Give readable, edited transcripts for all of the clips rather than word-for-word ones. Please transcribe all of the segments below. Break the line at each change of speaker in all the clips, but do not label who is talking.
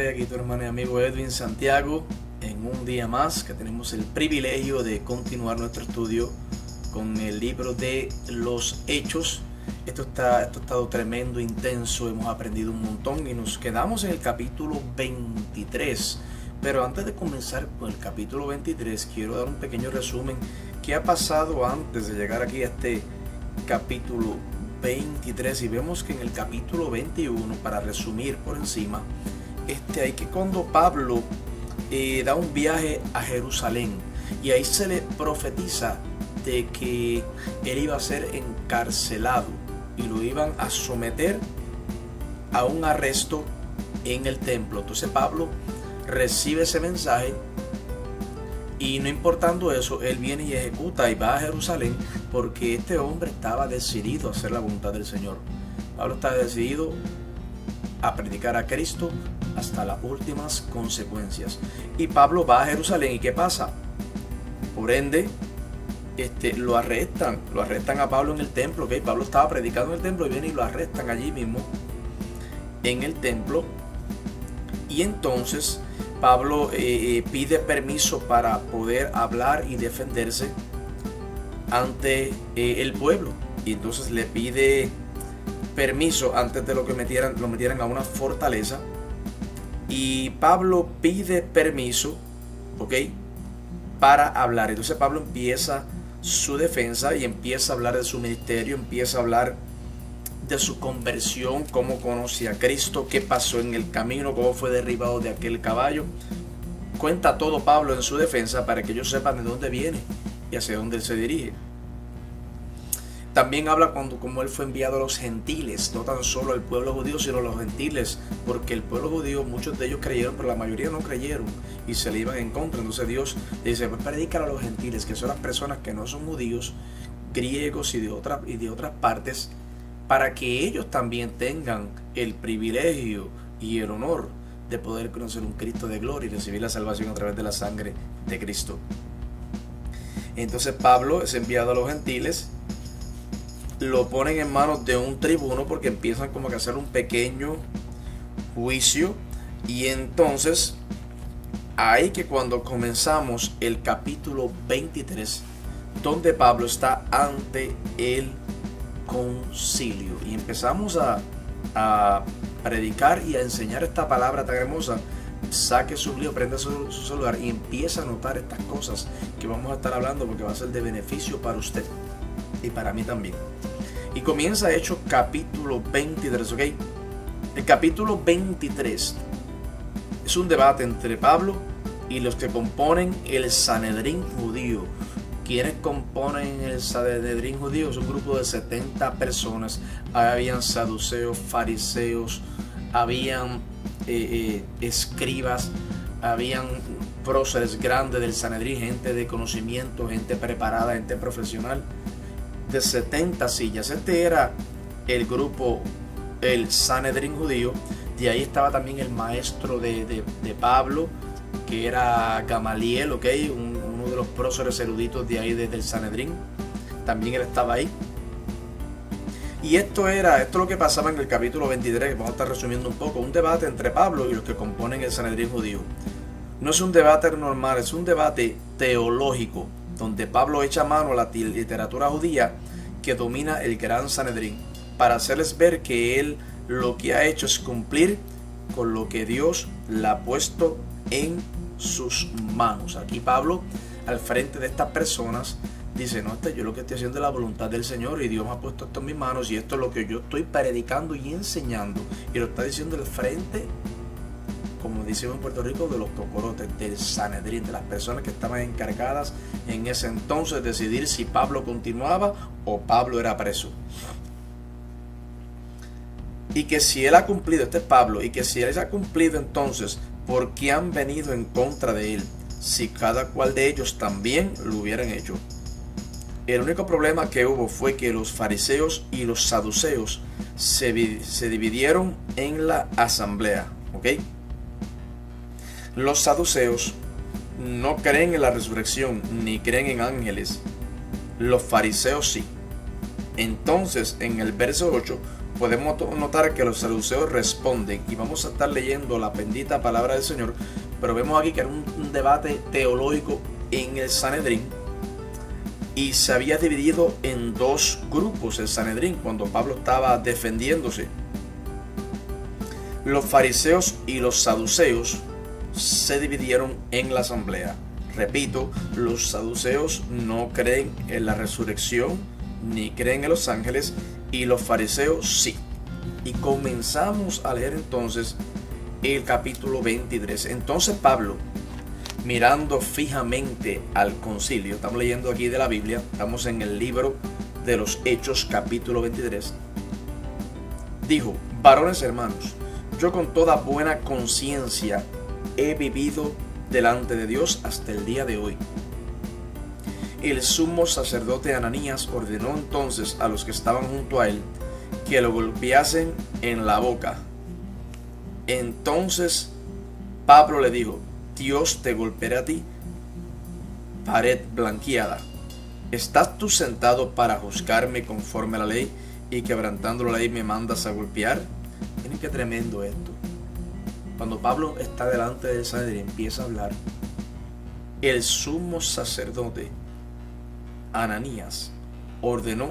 Rey, aquí tu hermano y amigo Edwin Santiago, en un día más que tenemos el privilegio de continuar nuestro estudio con el libro de los Hechos. Esto ha estado tremendo, intenso, hemos aprendido un montón y nos quedamos en el capítulo 23. Pero antes de comenzar con el capítulo 23, quiero dar un pequeño resumen. ¿Qué ha pasado antes de llegar aquí a este capítulo 23? Y vemos que en el capítulo 21, para resumir por encima, hay que cuando Pablo da un viaje a Jerusalén y ahí se le profetiza de que él iba a ser encarcelado y lo iban a someter a un arresto en el templo. Entonces Pablo recibe ese mensaje y no importando eso, él viene y ejecuta y va a Jerusalén porque este hombre estaba decidido a hacer la voluntad del Señor. Pablo estaba decidido a predicar a Cristo hasta las últimas consecuencias. Y Pablo va a Jerusalén. ¿Y qué pasa? Por ende, lo arrestan a Pablo en el templo. ¿Okay? Pablo estaba predicando en el templo y viene y lo arrestan allí mismo en el templo. Y entonces Pablo pide permiso para poder hablar y defenderse ante el pueblo. Y entonces le pide permiso antes de lo metieran a una fortaleza. Y Pablo pide permiso, ¿ok?, para hablar. Entonces Pablo empieza su defensa y empieza a hablar de su ministerio, empieza a hablar de su conversión, cómo conoce a Cristo, qué pasó en el camino, cómo fue derribado de aquel caballo. Cuenta todo Pablo en su defensa para que ellos sepan de dónde viene y hacia dónde él se dirige. También habla cómo él fue enviado a los gentiles, no tan solo al pueblo judío, sino a los gentiles, porque el pueblo judío, muchos de ellos creyeron, pero la mayoría no creyeron y se le iban en contra. Entonces Dios le dice, pues predícalo a los gentiles, que son las personas que no son judíos, griegos y de otras partes, para que ellos también tengan el privilegio y el honor de poder conocer un Cristo de gloria y recibir la salvación a través de la sangre de Cristo. Entonces Pablo es enviado a los gentiles, lo ponen en manos de un tribuno porque empiezan como que a hacer un pequeño juicio. Y entonces ahí que cuando comenzamos el capítulo 23, donde Pablo está ante el concilio y empezamos a predicar y a enseñar esta palabra tan hermosa. Saque su libro, prenda su celular y empieza a notar estas cosas que vamos a estar hablando, porque va a ser de beneficio para usted y para mí también. Y comienza Hechos capítulo 23, ¿ok? El capítulo 23 es un debate entre Pablo y los que componen el Sanedrín judío. ¿Quiénes componen el Sanedrín judío? Es un grupo de 70 personas. Habían saduceos, fariseos, habían escribas, habían próceres grandes del Sanedrín, gente de conocimiento, gente preparada, gente profesional, de 70 sillas. Este era el grupo, el Sanedrín judío. De ahí estaba también el maestro de Pablo, que era Gamaliel, ¿ok? Uno de los próceres eruditos de ahí desde el Sanedrín. También él estaba ahí. Y esto es lo que pasaba en el capítulo 23, que vamos a estar resumiendo un poco. Un debate entre Pablo y los que componen el Sanedrín judío. No es un debate normal, es un debate teológico, donde Pablo echa mano a la literatura judía que domina el gran Sanedrín, para hacerles ver que él lo que ha hecho es cumplir con lo que Dios le ha puesto en sus manos. Aquí Pablo, al frente de estas personas, dice, no, yo lo que estoy haciendo es la voluntad del Señor y Dios me ha puesto esto en mis manos y esto es lo que yo estoy predicando y enseñando. Y lo está diciendo al frente, como decimos en Puerto Rico, de los cocorotes, del Sanedrín, de las personas que estaban encargadas en ese entonces de decidir si Pablo continuaba o Pablo era preso. Y que si él ha cumplido, este es Pablo, y que si él ha cumplido, entonces, ¿por qué han venido en contra de él? Si cada cual de ellos también lo hubieran hecho. El único problema que hubo fue que los fariseos y los saduceos se dividieron en la asamblea, ¿ok? Los saduceos no creen en la resurrección ni creen en ángeles. Los fariseos sí. Entonces, en el verso 8, podemos notar que los saduceos responden, y vamos a estar leyendo la bendita palabra del Señor, pero vemos aquí que era un debate teológico en el Sanedrín, y se había dividido en dos grupos el Sanedrín cuando Pablo estaba defendiéndose. Los fariseos y los saduceos se dividieron en la asamblea. Repito, los saduceos no creen en la resurrección ni creen en los ángeles, y los fariseos sí. Y comenzamos a leer entonces el capítulo 23. Entonces Pablo, mirando fijamente al concilio, estamos leyendo aquí de la Biblia, estamos en el libro de los Hechos capítulo 23, dijo: varones hermanos, yo con toda buena conciencia he vivido delante de Dios hasta el día de hoy. El sumo sacerdote Ananías ordenó entonces a los que estaban junto a él que lo golpeasen en la boca. Entonces Pablo le dijo: Dios te golpeará a ti, pared blanqueada. ¿Estás tú sentado para juzgarme conforme a la ley y quebrantando la ley me mandas a golpear? Miren qué tremendo esto. Cuando Pablo está delante del Sanedrín, empieza a hablar. El sumo sacerdote Ananías ordenó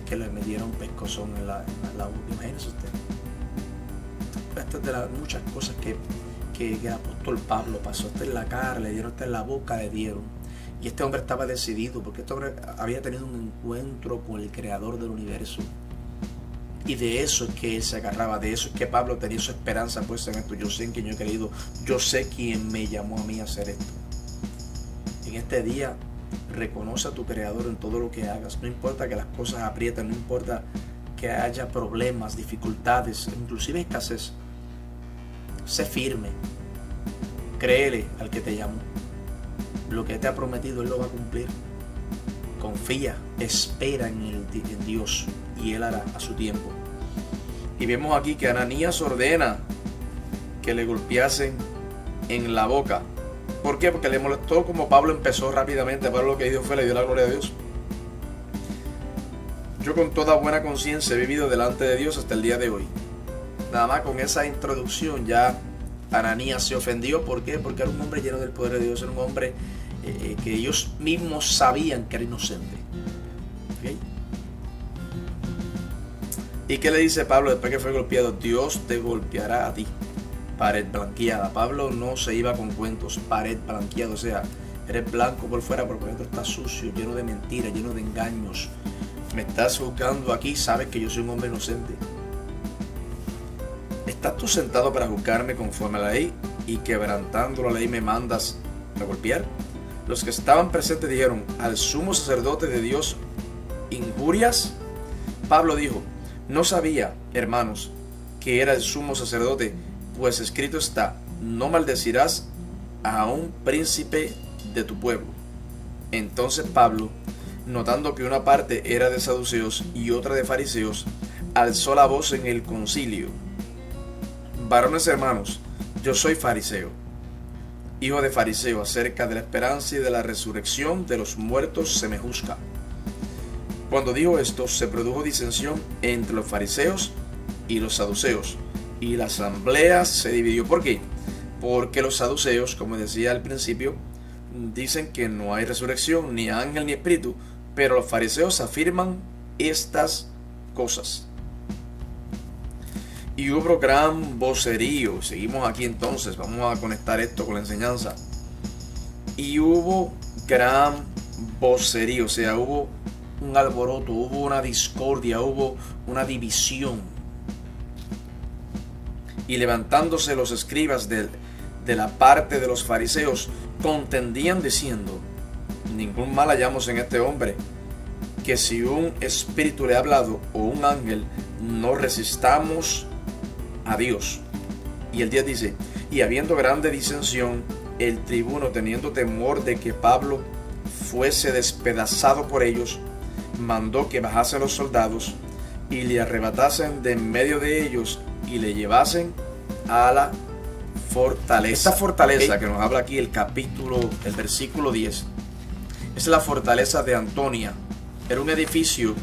que le metieran un pescozón en la boca. Imagínese usted. Esta es de las muchas cosas que el apóstol Pablo pasó. Esta en la cara, le dieron, esta en la boca, le dieron. Y este hombre estaba decidido, porque este hombre había tenido un encuentro con el creador del universo. Y de eso es que él se agarraba, de eso es que Pablo tenía su esperanza puesta en esto. Yo sé en quién yo he creído, yo sé quién me llamó a mí a hacer esto. En este día, reconoce a tu creador en todo lo que hagas. No importa que las cosas aprieten, no importa que haya problemas, dificultades, inclusive escasez. Sé firme, créele al que te llamó. Lo que te ha prometido Él lo va a cumplir. Confía, espera en Dios, y Él hará a su tiempo. Y vemos aquí que Ananías ordena que le golpeasen en la boca. ¿Por qué? Porque le molestó como Pablo empezó rápidamente. Pablo lo que dijo fue: le dio la gloria a Dios. Yo con toda buena conciencia he vivido delante de Dios hasta el día de hoy. Nada más con esa introducción ya Ananías se ofendió. ¿Por qué? Porque era un hombre lleno del poder de Dios. Era un hombre que ellos mismos sabían que era inocente. ¿Okay? ¿Y qué le dice Pablo después que fue golpeado? Dios te golpeará a ti, pared blanqueada. Pablo no se iba con cuentos. Pared blanqueada, o sea, eres blanco por fuera, pero por dentro estás sucio, lleno de mentiras, lleno de engaños. Me estás juzgando aquí, sabes que yo soy un hombre inocente. ¿Estás tú sentado para juzgarme conforme a la ley y quebrantando la ley me mandas a golpear? Los que estaban presentes dijeron: ¿al sumo sacerdote de Dios injurias? Pablo dijo: no sabía, hermanos, que era el sumo sacerdote, pues escrito está: no maldecirás a un príncipe de tu pueblo. Entonces Pablo, notando que una parte era de saduceos y otra de fariseos, alzó la voz en el concilio: varones hermanos, yo soy fariseo, hijo de fariseo. Acerca de la esperanza y de la resurrección de los muertos se me juzga. Cuando dijo esto, se produjo disensión entre los fariseos y los saduceos, y la asamblea se dividió. ¿Por qué? Porque los saduceos, como decía al principio, dicen que no hay resurrección, ni ángel ni espíritu, pero los fariseos afirman estas cosas. Y hubo gran vocerío. Seguimos aquí entonces, vamos a conectar esto con la enseñanza. Y hubo gran vocerío, o sea, hubo un alboroto, hubo una discordia, hubo una división. Y levantándose los escribas de la parte de los fariseos, contendían diciendo: ningún mal hallamos en este hombre, que si un espíritu le ha hablado o un ángel, no resistamos a Dios. Y el 10 dice: y habiendo grande disensión, el tribuno, teniendo temor de que Pablo fuese despedazado por ellos, mandó que bajasen los soldados y le arrebatasen de en medio de ellos y le llevasen a la fortaleza. Esta fortaleza que nos habla aquí el versículo 10, es la fortaleza de Antonia. Era un edificio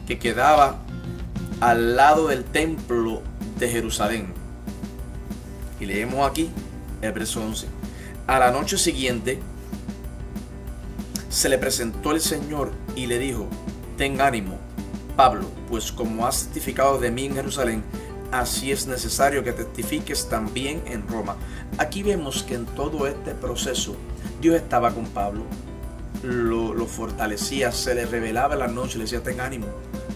que quedaba al lado del templo de Jerusalén. Y leemos aquí el verso 11. A la noche siguiente se le presentó el Señor y le dijo: ten ánimo, Pablo, pues como has testificado de mí en Jerusalén, así es necesario que testifiques también en Roma. Aquí vemos que en todo este proceso Dios estaba con Pablo, lo fortalecía, se le revelaba en la noche, le decía: ten ánimo,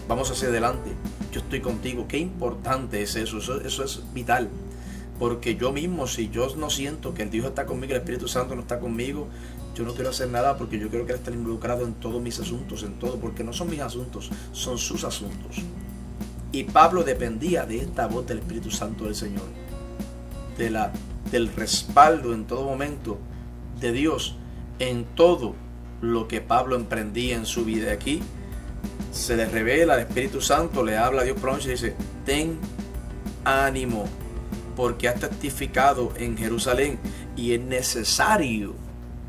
vamos hacia adelante, yo estoy contigo. Qué importante es eso es vital, porque yo mismo, si yo no siento que el Dios está conmigo, el Espíritu Santo no está conmigo, yo no quiero hacer nada, porque yo quiero que Él esté involucrado en todos mis asuntos, en todo, porque no son mis asuntos, son sus asuntos. Y Pablo dependía de esta voz del Espíritu Santo del Señor, del respaldo en todo momento de Dios en todo lo que Pablo emprendía en su vida. Aquí se le revela, el Espíritu Santo le habla a Dios por la noche y dice: ten ánimo, porque has testificado en Jerusalén y es necesario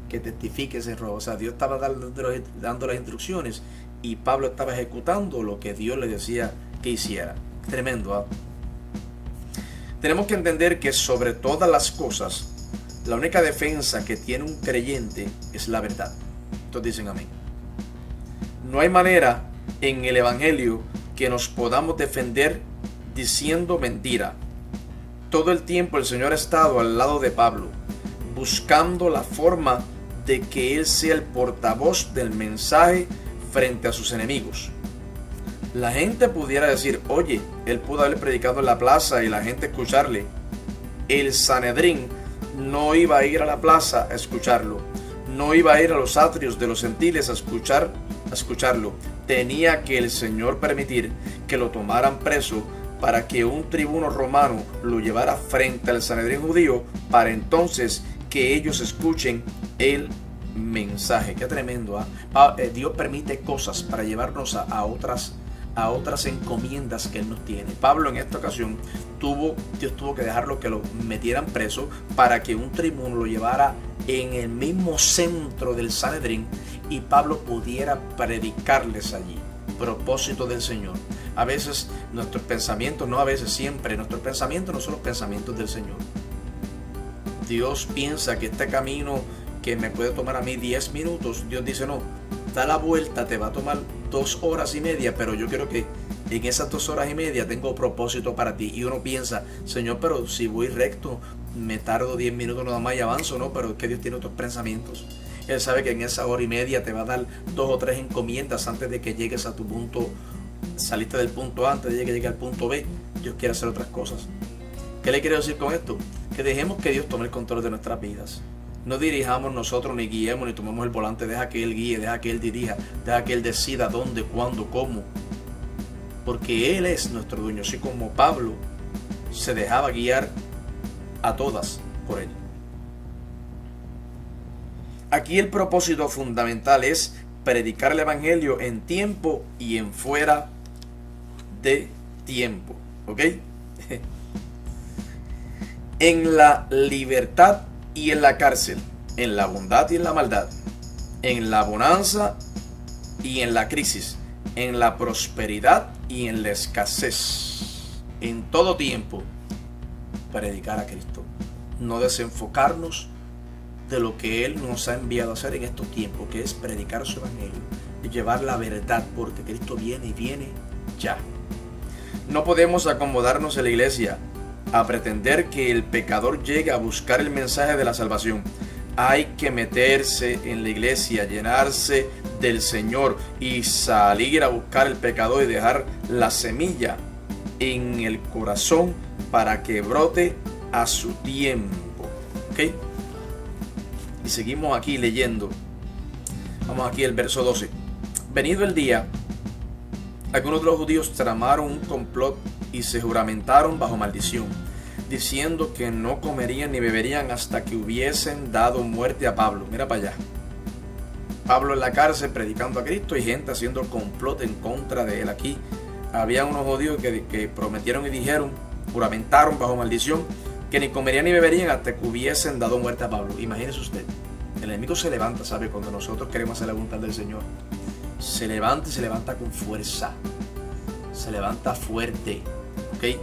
que testifiques en Roma. O sea, Dios estaba dando las instrucciones y Pablo estaba ejecutando lo que Dios le decía que hiciera. Tremendo, ¿eh? Tenemos que entender que sobre todas las cosas, la única defensa que tiene un creyente es la verdad. Todos dicen amén. No hay manera en el Evangelio que nos podamos defender diciendo mentira. Todo el tiempo el Señor ha estado al lado de Pablo, buscando la forma de que él sea el portavoz del mensaje frente a sus enemigos. La gente pudiera decir: oye, él pudo haber predicado en la plaza y la gente escucharle. El Sanedrín no iba a ir a la plaza a escucharlo, no iba a ir a los atrios de los gentiles a escucharlo. Tenía que el Señor permitir que lo tomaran preso para que un tribuno romano lo llevara frente al Sanedrín judío, para entonces que ellos escuchen el mensaje. Qué tremendo, ¿eh? Dios permite cosas para llevarnos a otras encomiendas que Él nos tiene. Pablo en esta ocasión Dios tuvo que dejarlo que lo metieran preso para que un tribuno lo llevara en el mismo centro del Sanedrín y Pablo pudiera predicarles allí. Propósito del Señor. A veces nuestros pensamientos, no a veces, siempre, nuestros pensamientos no son los pensamientos del Señor. Dios piensa que este camino que me puede tomar a mí 10 minutos, Dios dice: no, da la vuelta, te va a tomar 2 horas y media, pero yo quiero que en esas 2 horas y media tengo propósito para ti. Y uno piensa: Señor, pero si voy recto, me tardo 10 minutos nada más y avanzo. No, pero es que Dios tiene otros pensamientos. Él sabe que en esa hora y media te va a dar 2 o 3 encomiendas antes de que llegues a tu punto. Saliste del punto A antes de que llegue al punto B. Dios quiere hacer otras cosas. ¿Qué le quiero decir con esto? Que dejemos que Dios tome el control de nuestras vidas. No dirijamos nosotros, ni guiemos, ni tomemos el volante. Deja que Él guíe, deja que Él dirija, deja que Él decida dónde, cuándo, cómo. Porque Él es nuestro dueño. Así como Pablo se dejaba guiar a todas por Él. Aquí el propósito fundamental es predicar el Evangelio en tiempo y en fuera de tiempo. ¿Ok? En la libertad y en la cárcel, en la bondad y en la maldad, en la bonanza y en la crisis, en la prosperidad y en la escasez, en todo tiempo, predicar a Cristo. No desenfocarnos de lo que Él nos ha enviado a hacer en estos tiempos, que es predicar su Evangelio y llevar la verdad, porque Cristo viene y viene ya. No podemos acomodarnos en la iglesia a pretender que el pecador llegue a buscar el mensaje de la salvación. Hay que meterse en la iglesia, llenarse del Señor y salir a buscar el pecador y dejar la semilla en el corazón para que brote a su tiempo. ¿Ok? Y seguimos aquí leyendo. Vamos aquí al verso 12. Venido el día, algunos de los judíos tramaron un complot y se juramentaron bajo maldición, diciendo que no comerían ni beberían hasta que hubiesen dado muerte a Pablo. Mira para allá. Pablo en la cárcel predicando a Cristo y gente haciendo complot en contra de él. Aquí había unos judíos que prometieron y dijeron, juramentaron bajo maldición, que ni comerían ni beberían hasta que hubiesen dado muerte a Pablo. Imagínese usted, el enemigo se levanta, ¿sabe? Cuando nosotros queremos hacer la voluntad del Señor, se levanta y se levanta con fuerza. se levanta fuerte, ¿ok?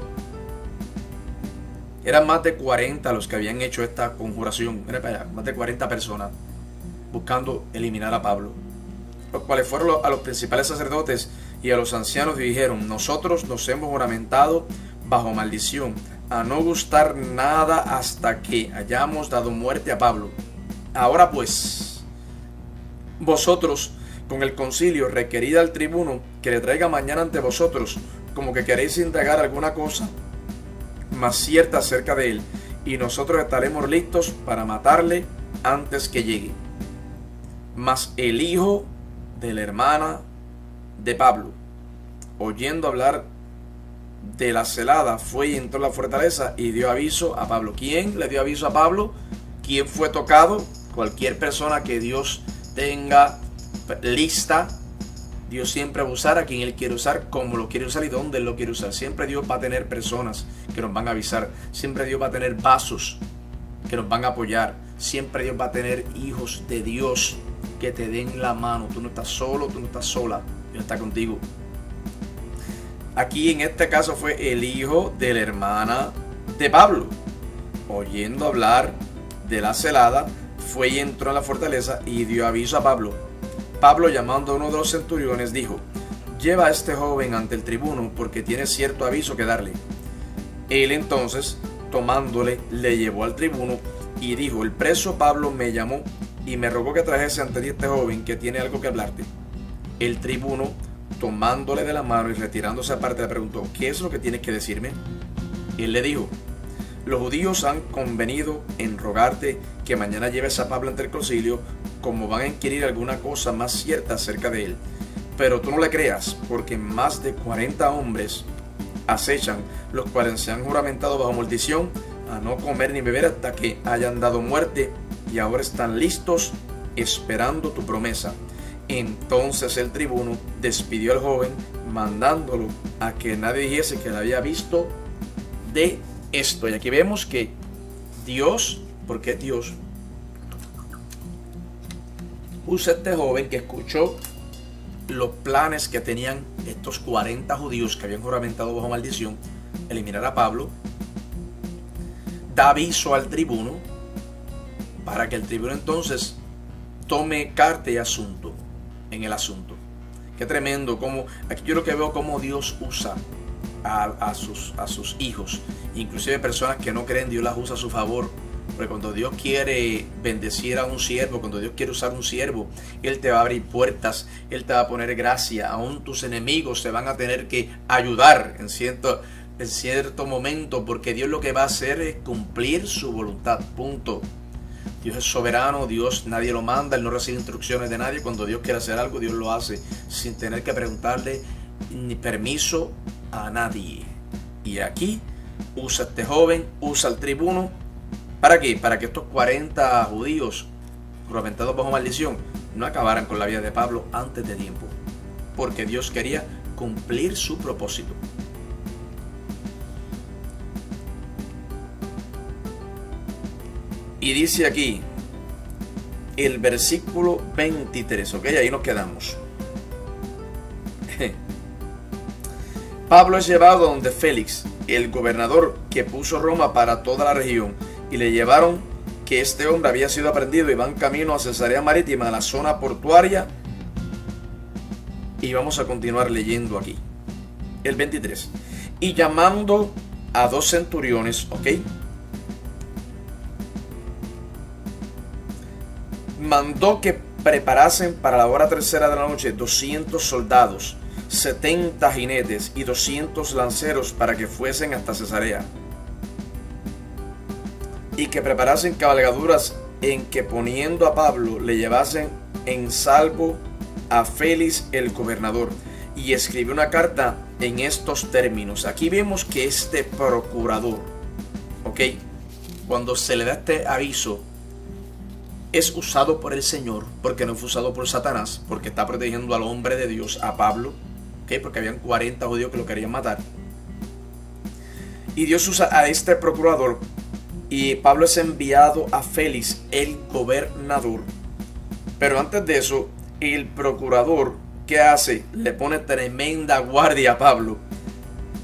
Eran más de 40 los que habían hecho esta conjuración, más de 40 personas buscando eliminar a Pablo, los cuales fueron a los principales sacerdotes y a los ancianos y dijeron: nosotros nos hemos juramentado bajo maldición a no gustar nada hasta que hayamos dado muerte a Pablo. Ahora pues, vosotros con el concilio requerid al tribuno que le traiga mañana ante vosotros, como que queréis indagar alguna cosa más cierta acerca de él, y nosotros estaremos listos para matarle antes que llegue. Mas el hijo de la hermana de Pablo, oyendo hablar de la celada, fue y entró en la fortaleza y dio aviso a Pablo. ¿Quién le dio aviso a Pablo? ¿Quién fue tocado? Cualquier persona que Dios tenga lista, Dios siempre va a usar a quien Él quiere usar, como lo quiere usar y dónde Él lo quiere usar. Siempre Dios va a tener personas que nos van a avisar. Siempre Dios va a tener vasos que nos van a apoyar. Siempre Dios va a tener hijos de Dios que te den la mano. Tú no estás solo, tú no estás sola. Dios está contigo. Aquí en este caso fue el hijo de la hermana de Pablo. Oyendo hablar de la celada, fue y entró en la fortaleza y dio aviso a Pablo. Pablo, llamando a uno de los centuriones, dijo: lleva a este joven ante el tribuno, porque tiene cierto aviso que darle. Él entonces, tomándole, le llevó al tribuno y dijo: el preso Pablo me llamó y me rogó que trajese ante ti este joven que tiene algo que hablarte. El tribuno, tomándole de la mano y retirándose aparte, le preguntó: ¿qué es lo que tienes que decirme? Él le dijo: los judíos han convenido en rogarte que mañana lleves a Pablo ante el concilio, como van a inquirir alguna cosa más cierta acerca de él. Pero tú no le creas, porque más de 40 hombres acechan, los cuales se han juramentado bajo maldición a no comer ni beber hasta que hayan dado muerte, y ahora están listos esperando tu promesa. Entonces el tribuno despidió al joven, mandándolo a que nadie dijese que le había visto de esto. Y aquí vemos que Dios, porque Dios usa a este joven que escuchó los planes que tenían estos 40 judíos que habían juramentado bajo maldición eliminar a Pablo, da aviso al tribuno para que el tribuno entonces tome carta y asunto en el asunto. Qué tremendo, como aquí yo lo que veo como Dios usa a sus hijos, inclusive personas que no creen, Dios las usa a su favor. Porque cuando Dios quiere bendecir a un siervo, cuando Dios quiere usar un siervo, Él te va a abrir puertas, Él te va a poner gracia. Aún tus enemigos se van a tener que ayudar en cierto momento, porque Dios lo que va a hacer es cumplir su voluntad, punto. Dios es soberano, Dios nadie lo manda, Él no recibe instrucciones de nadie. Cuando Dios quiere hacer algo, Dios lo hace sin tener que preguntarle ni permiso a nadie. Y aquí usa a este joven, usa al tribuno. ¿Para qué? Para que estos 40 judíos juramentados bajo maldición no acabaran con la vida de Pablo antes de tiempo, porque Dios quería cumplir su propósito. Y dice aquí el versículo 23, ¿ok? Ahí nos quedamos. Pablo es llevado donde Félix, el gobernador que puso Roma para toda la región, y le llevaron que este hombre había sido aprehendido y van camino a Cesarea Marítima, a la zona portuaria. Y vamos a continuar leyendo aquí. El 23. Y llamando a 2 centuriones, ¿ok? Mandó que preparasen para la hora tercera de la noche 200 soldados, 70 jinetes y 200 lanceros para que fuesen hasta Cesarea. Y que preparasen cabalgaduras en que poniendo a Pablo le llevasen en salvo a Félix el gobernador. Y escribió una carta en estos términos. Aquí vemos que este procurador, ¿ok? Cuando se le da este aviso, es usado por el Señor, porque no fue usado por Satanás, porque está protegiendo al hombre de Dios, a Pablo, ¿ok? Porque habían 40 judíos que lo querían matar. Y Dios usa a este procurador. Y Pablo es enviado a Félix, el gobernador. Pero antes de eso, el procurador ¿qué hace? Le pone tremenda guardia a Pablo.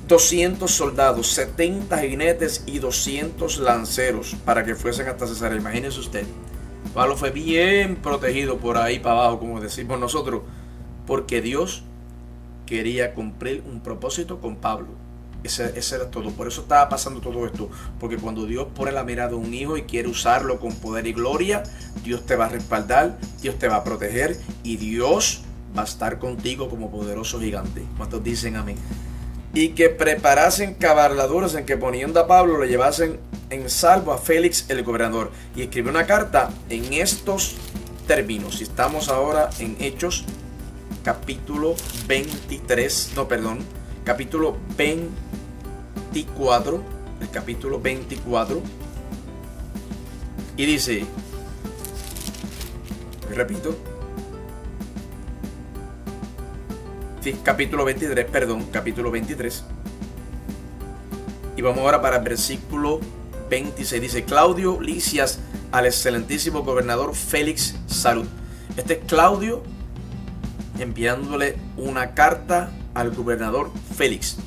200 soldados, 70 jinetes y 200 lanceros para que fuesen hasta Cesarea. Imagínense usted. Pablo fue bien protegido por ahí para abajo, como decimos nosotros, porque Dios quería cumplir un propósito con Pablo. Ese era todo. Por eso estaba pasando todo esto. Porque cuando Dios pone la mirada de un hijo y quiere usarlo con poder y gloria, Dios te va a respaldar, Dios te va a proteger y Dios va a estar contigo como poderoso gigante. ¿Cuántos dicen amén? Y que preparasen cabalgaduras en que poniendo a Pablo le llevasen en salvo a Félix el gobernador. Y escribió una carta en estos términos. Y estamos ahora en Hechos capítulo 23, capítulo 24, el capítulo 24. Y dice, repito, capítulo 23. Y vamos ahora para el versículo 26. Dice, Claudio Lisias al excelentísimo gobernador Félix salud. Este es Claudio enviándole una carta al gobernador Félix.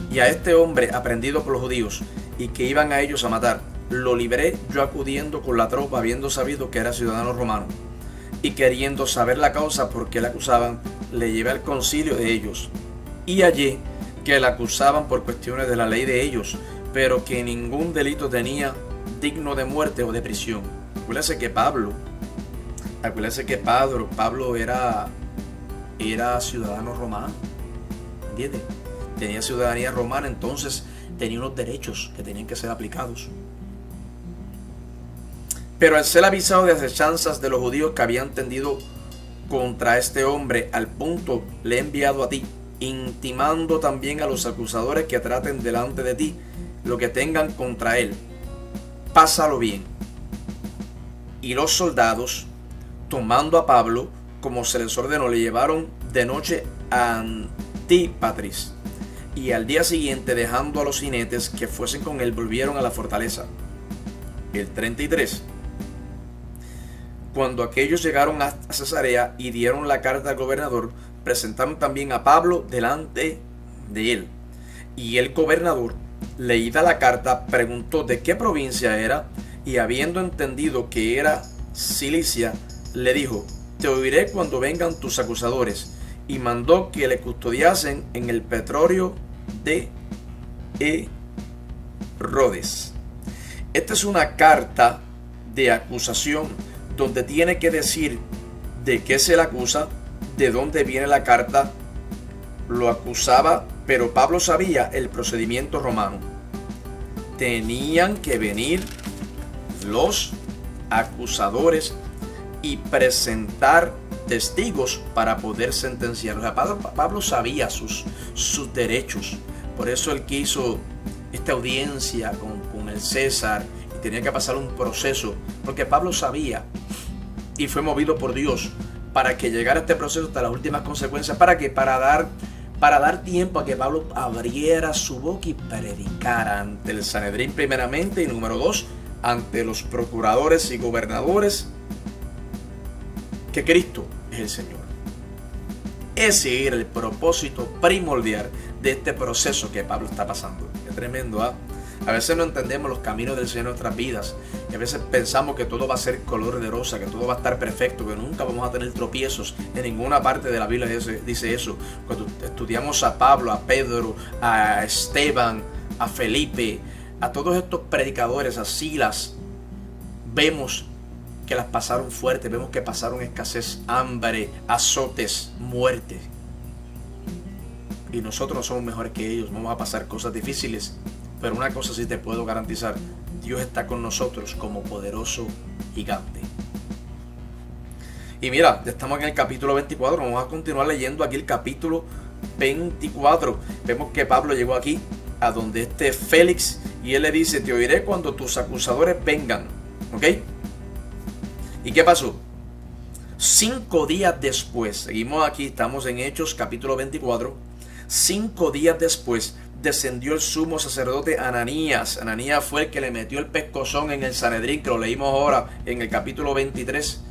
Y a este hombre aprendido por los judíos y que iban a ellos a matar, lo libré yo acudiendo con la tropa, habiendo sabido que era ciudadano romano. Y queriendo saber la causa por qué le acusaban, le llevé al concilio de ellos. Y hallé que le acusaban por cuestiones de la ley de ellos, pero que ningún delito tenía digno de muerte o de prisión. Acuérdense que Pablo era ciudadano romano. ¿Entiendes? Tenía ciudadanía romana, entonces tenía unos derechos que tenían que ser aplicados. Pero al ser avisado de asechanzas de los judíos que habían tendido contra este hombre, al punto le he enviado a ti, intimando también a los acusadores que traten delante de ti lo que tengan contra él. Pásalo bien. Y los soldados, tomando a Pablo, como se les ordenó, le llevaron de noche a Antípatris. Y al día siguiente, dejando a los jinetes que fuesen con él, volvieron a la fortaleza. El 33. Cuando aquellos llegaron a Cesarea y dieron la carta al gobernador, presentaron también a Pablo delante de él. Y el gobernador, leída la carta, preguntó de qué provincia era, y habiendo entendido que era Cilicia, le dijo, te oiré cuando vengan tus acusadores. Y mandó que le custodiasen en el pretorio de Herodes. Esta es una carta de acusación donde tiene que decir de qué se le acusa, de dónde viene la carta. Lo acusaba, pero Pablo sabía el procedimiento romano. Tenían que venir los acusadores y presentar testigos para poder sentenciar. O sea, Pablo sabía sus derechos. Por eso él quiso esta audiencia con el César y tenía que pasar un proceso, porque Pablo sabía y fue movido por Dios para que llegara este proceso hasta las últimas consecuencias. ¿Para qué? Para dar tiempo a que Pablo abriera su boca y predicara ante el Sanedrín primeramente, y número 2, ante los procuradores y gobernadores, que Cristo es el Señor. Ese era el propósito primordial de este proceso que Pablo está pasando. Qué tremendo, ¿ah? A veces no entendemos los caminos del Señor en nuestras vidas. Y a veces pensamos que todo va a ser color de rosa, que todo va a estar perfecto, que nunca vamos a tener tropiezos. En ninguna parte de la Biblia dice eso. Cuando estudiamos a Pablo, a Pedro, a Esteban, a Felipe, a todos estos predicadores, a Silas, vemos que las pasaron fuertes, vemos que pasaron escasez, hambre, azotes, muerte. Y nosotros no somos mejores que ellos, vamos a pasar cosas difíciles. Pero una cosa sí te puedo garantizar, Dios está con nosotros como poderoso gigante. Y mira, estamos en el capítulo 24, vamos a continuar leyendo aquí el capítulo 24. Vemos que Pablo llegó aquí, a donde esté Félix, y él le dice, te oiré cuando tus acusadores vengan. ¿Ok? ¿Y qué pasó? 5 días después, seguimos aquí, estamos en Hechos capítulo 24, 5 días después, descendió el sumo sacerdote Ananías. Ananías fue el que le metió el pescozón en el Sanedrín, que lo leímos ahora en el capítulo 23,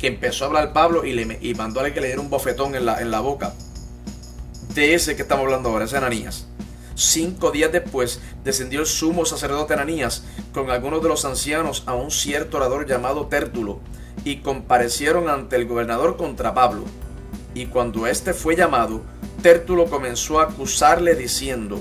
que empezó a hablar Pablo y mandó a que le diera un bofetón en la boca. De ese que estamos hablando ahora, ese Ananías. 5 días después descendió el sumo sacerdote Ananías con algunos de los ancianos a un cierto orador llamado Tértulo, y comparecieron ante el gobernador contra Pablo. Y cuando éste fue llamado, Tértulo comenzó a acusarle diciendo: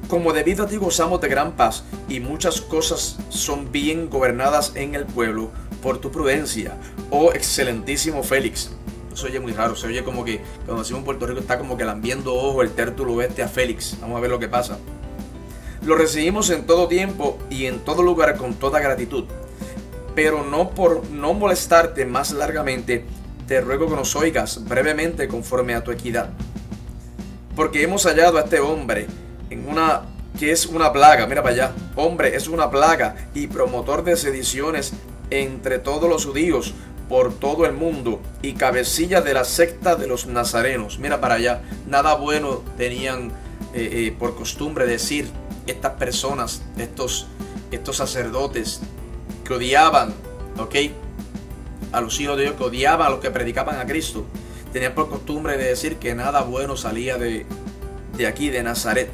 como debido a ti gozamos de gran paz, y muchas cosas son bien gobernadas en el pueblo por tu prudencia, oh excelentísimo Félix. Eso oye muy raro, se oye como que cuando decimos en Puerto Rico está como que lambiendo ojo el Tértulo a Félix. Vamos a ver lo que pasa. Lo recibimos en todo tiempo y en todo lugar con toda gratitud. Pero no por no molestarte más largamente, te ruego que nos oigas brevemente conforme a tu equidad. Porque hemos hallado a este hombre que es una plaga, mira para allá, hombre, es una plaga y promotor de sediciones entre todos los judíos por todo el mundo, y cabecilla de la secta de los nazarenos. Mira para allá, nada bueno tenían por costumbre decir estas personas, estos sacerdotes que odiaban, a los hijos de Dios, que odiaban a los que predicaban a Cristo. Tenían por costumbre de decir que nada bueno salía de aquí, de Nazaret.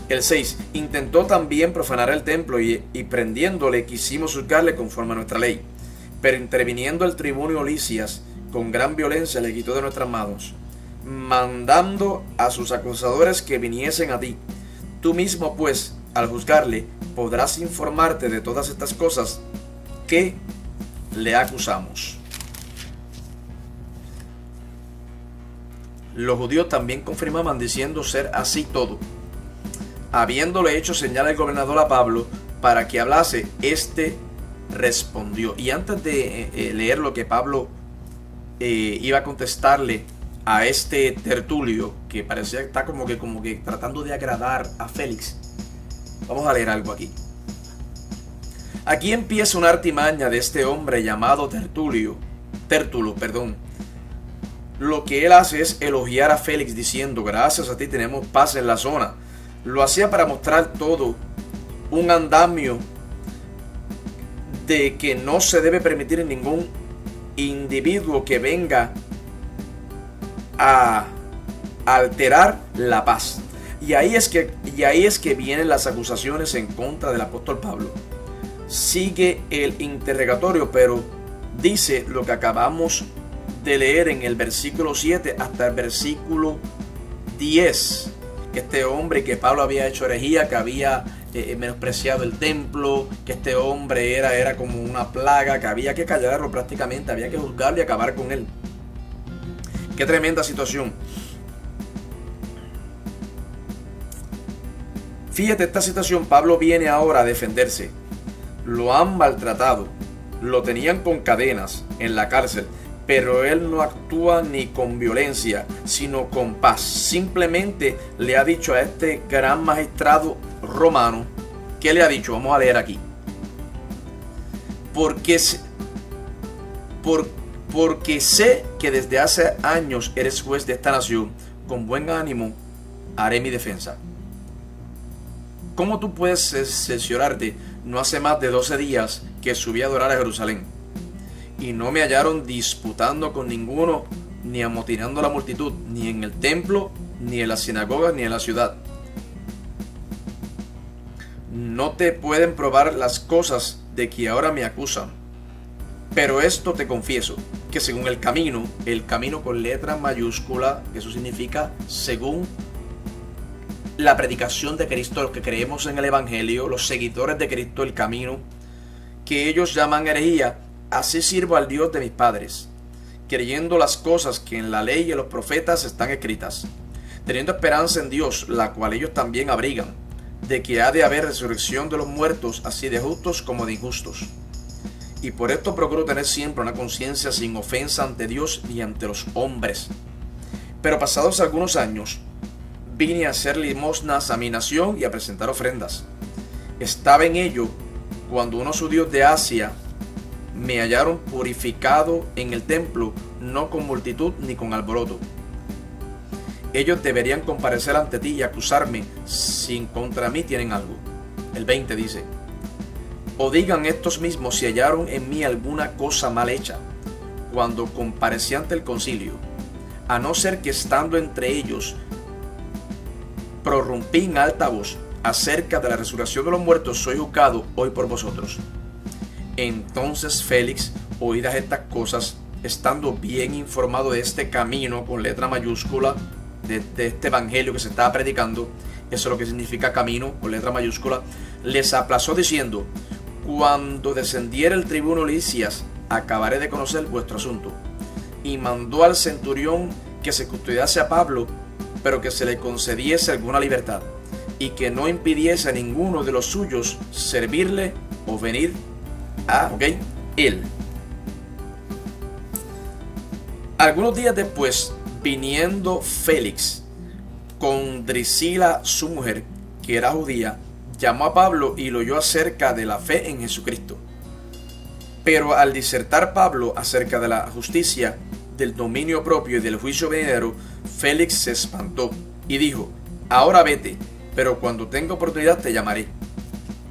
El 6. Intentó también profanar el templo y prendiéndole quisimos juzgarle conforme a nuestra ley. Pero interviniendo el tribuno Licias, con gran violencia le quitó de nuestras manos, mandando a sus acusadores que viniesen a ti. Tú mismo, pues, al juzgarle, podrás informarte de todas estas cosas que le acusamos. Los judíos también confirmaban diciendo ser así todo. Habiéndole hecho señal al gobernador a Pablo para que hablase, este respondió. Y antes de leer lo que Pablo iba a contestarle a este Tertulio, que parecía estar como que tratando de agradar a Félix, vamos a leer algo aquí. Aquí empieza una artimaña de este hombre llamado Tértulo. Lo que él hace es elogiar a Félix diciendo: gracias a ti tenemos paz en la zona. Lo hacía para mostrar todo un andamio de que no se debe permitir en ningún individuo que venga a alterar la paz. Y ahí es que vienen las acusaciones en contra del apóstol Pablo. Sigue el interrogatorio, pero dice lo que acabamos de leer en el versículo 7 hasta el versículo 10, que este hombre, que Pablo había hecho herejía, que había menospreciado el templo, que este hombre era como una plaga, que había que callarlo prácticamente, había que juzgarlo y acabar con él. Qué tremenda situación. Fíjate esta situación, Pablo viene ahora a defenderse. Lo han maltratado, lo tenían con cadenas en la cárcel, pero él no actúa ni con violencia, sino con paz. Simplemente le ha dicho a este gran magistrado romano, ¿qué le ha dicho? Vamos a leer aquí. Porque sé que desde hace años eres juez de esta nación, con buen ánimo haré mi defensa. ¿Cómo tú puedes cerciorarte? No hace más de 12 días que subí a adorar a Jerusalén, y no me hallaron disputando con ninguno, ni amotinando a la multitud, ni en el templo, ni en las sinagogas, ni en la ciudad. No te pueden probar las cosas de que ahora me acusan. Pero esto te confieso, que según el camino con letra mayúscula, eso significa según la predicación de Cristo, los que creemos en el Evangelio, los seguidores de Cristo, el camino, que ellos llaman herejía, así sirvo al Dios de mis padres, creyendo las cosas que en la ley y en los profetas están escritas, teniendo esperanza en Dios, la cual ellos también abrigan, de que ha de haber resurrección de los muertos, así de justos como de injustos. Y por esto procuro tener siempre una conciencia sin ofensa ante Dios ni ante los hombres. Pero pasados algunos años, vine a hacer limosnas a mi nación y a presentar ofrendas. Estaba en ello cuando unos judíos de Asia me hallaron purificado en el templo, no con multitud ni con alboroto. Ellos deberían comparecer ante ti y acusarme si contra mí tienen algo. El 20 dice: o digan estos mismos si hallaron en mí alguna cosa mal hecha, cuando comparecí ante el concilio, a no ser que estando entre ellos prorrumpí en alta voz acerca de la resurrección de los muertos, soy juzgado hoy por vosotros. Entonces Félix, oídas estas cosas, estando bien informado de este camino con letra mayúscula, de este evangelio que se estaba predicando, eso es lo que significa camino con letra mayúscula, les aplazó diciendo: cuando descendiera el tribuno Lisias, acabaré de conocer vuestro asunto. Y mandó al centurión que se custodiase a Pablo, pero que se le concediese alguna libertad, y que no impidiese a ninguno de los suyos servirle o venir a él. Algunos días después, viniendo Félix con Drusila su mujer, que era judía, llamó a Pablo y lo oyó acerca de la fe en Jesucristo. Pero al disertar Pablo acerca de la justicia, del dominio propio y del juicio venidero, Félix se espantó y dijo: ahora vete, pero cuando tenga oportunidad te llamaré.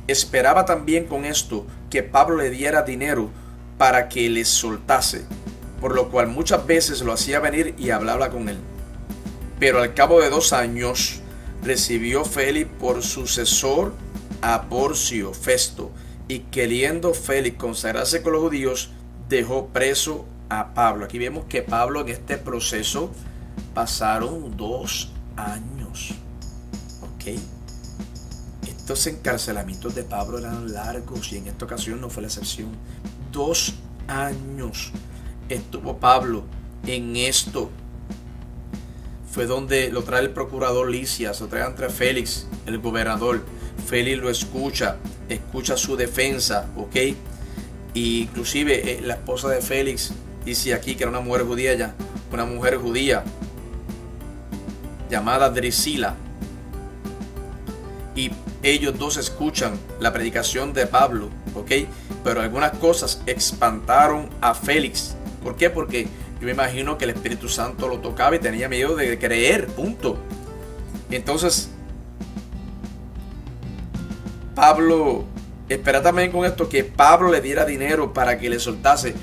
Esperaba también con esto que Pablo le diera dinero para que les soltase, por lo cual muchas veces lo hacía venir y hablaba con él. Pero al cabo de 2 años recibió Félix por sucesor a Porcio Festo, y queriendo Félix consagrarse con los judíos, dejó preso a Pablo. Aquí vemos que Pablo, en este proceso pasaron 2 años. Estos encarcelamientos de Pablo eran largos y en esta ocasión no fue la excepción. 2 años estuvo Pablo en esto. Fue donde lo trae el procurador Lisias, lo trae ante Félix, el gobernador. Félix lo escucha su defensa, y inclusive la esposa de Félix dice aquí que era una mujer judía llamada Drusila, y ellos dos escuchan la predicación de Pablo, pero algunas cosas espantaron a Félix. ¿Por qué? Porque yo me imagino que el Espíritu Santo lo tocaba y tenía miedo de creer, punto. Entonces Pablo espera también con esto que Pablo le diera dinero para que le soltase.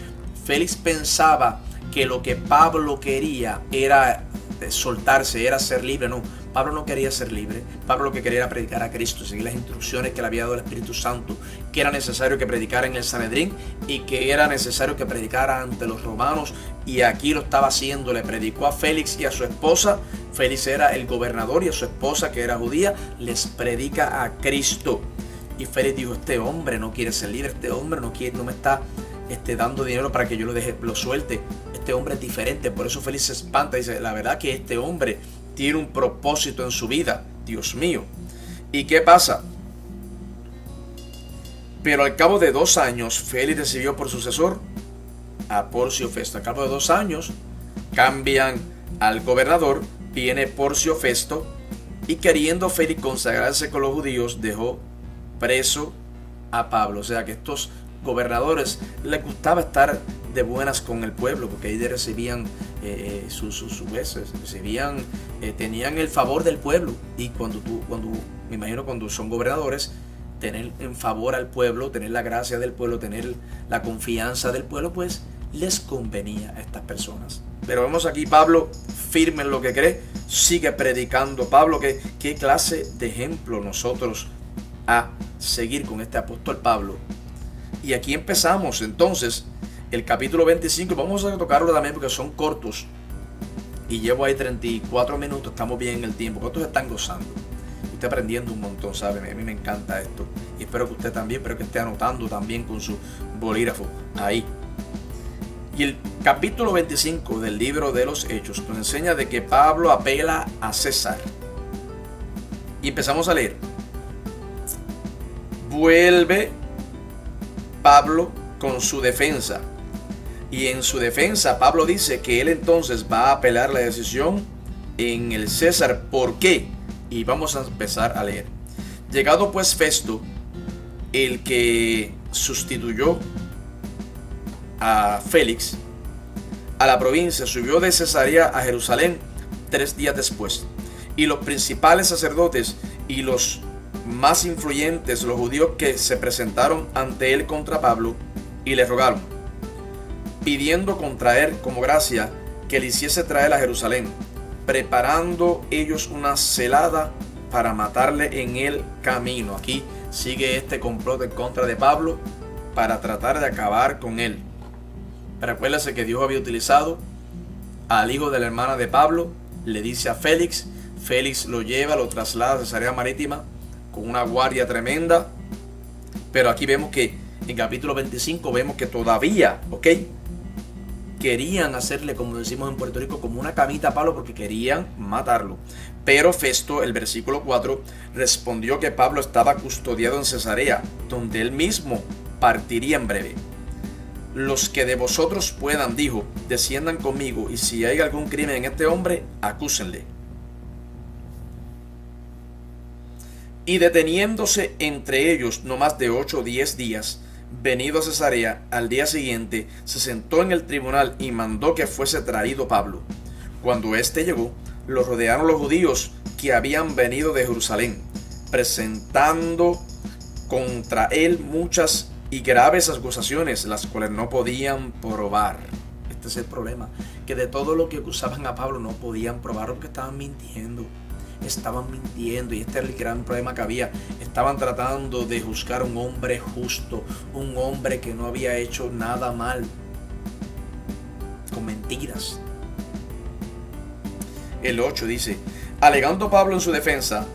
Félix pensaba que lo que Pablo quería era soltarse, era ser libre. No, Pablo no quería ser libre. Pablo lo que quería era predicar a Cristo, seguir las instrucciones que le había dado el Espíritu Santo, que era necesario que predicara en el Sanedrín y que era necesario que predicara ante los romanos, y aquí lo estaba haciendo. Le predicó a Félix y a su esposa. Félix era el gobernador y a su esposa, que era judía, les predica a Cristo. Y Félix dijo: este hombre no quiere ser libre, este hombre no me está dando dinero para que yo lo suelte. Este hombre es diferente. Por eso Félix se espanta y dice: la verdad que este hombre tiene un propósito en su vida, Dios mío. ¿Y qué pasa? Pero al cabo de 2 años, Félix recibió por sucesor a Porcio Festo. Al cabo de 2 años, cambian al gobernador, viene Porcio Festo, y queriendo Félix consagrarse con los judíos, dejó preso a Pablo. O sea que estos gobernadores les gustaba estar de buenas con el pueblo, porque ahí recibían sus jueces, tenían el favor del pueblo. Y cuando me imagino cuando son gobernadores, tener en favor al pueblo, tener la gracia del pueblo, tener la confianza del pueblo, pues les convenía a estas personas. Pero vemos aquí Pablo firme en lo que cree, sigue predicando. Pablo, ¿qué clase de ejemplo nosotros a seguir con este apóstol Pablo? Y aquí empezamos entonces el capítulo 25. Vamos a tocarlo también porque son cortos y llevo ahí 34 minutos. Estamos bien en el tiempo. ¿Cuántos están gozando? Estoy aprendiendo un montón, ¿sabe? A mí me encanta esto y espero que usted también, espero que esté anotando también con su bolígrafo ahí. Y el capítulo 25 del libro de los Hechos nos enseña de que Pablo apela a César. Y empezamos a leer. Vuelve Pablo con su defensa. Y en su defensa Pablo dice que él entonces va a apelar la decisión en el César. ¿Por qué? Y vamos a empezar a leer. Llegado pues Festo, el que sustituyó a Félix, a la provincia, subió de Cesarea a Jerusalén 3 días después. Y los principales sacerdotes y los más influyentes, los judíos que se presentaron ante él contra Pablo y le rogaron, pidiendo contra él como gracia que le hiciese traer a Jerusalén, preparando ellos una celada para matarle en el camino. Aquí sigue este complot en contra de Pablo para tratar de acabar con él. Pero acuérdense que Dios había utilizado al hijo de la hermana de Pablo, le dice a Félix, Félix lo lleva, lo traslada a Cesarea Marítima con una guardia tremenda. Pero aquí vemos que en capítulo 25 vemos que todavía, querían hacerle, como decimos en Puerto Rico, como una camita a Pablo porque querían matarlo. Pero Festo, el versículo 4, respondió que Pablo estaba custodiado en Cesarea, donde él mismo partiría en breve. Los que de vosotros puedan, dijo, desciendan conmigo, y si hay algún crimen en este hombre, acúsenle. Y deteniéndose entre ellos no más de 8 o 10 días, venido a Cesarea, al día siguiente, se sentó en el tribunal y mandó que fuese traído Pablo. Cuando éste llegó, lo rodearon los judíos que habían venido de Jerusalén, presentando contra él muchas y graves acusaciones, las cuales no podían probar. Este es el problema, que de todo lo que acusaban a Pablo no podían probar porque estaban mintiendo. Y este era el gran problema que había. Estaban tratando de juzgar a un hombre justo, un hombre que no había hecho nada mal, con mentiras. El 8 dice, alegando Pablo en su defensa,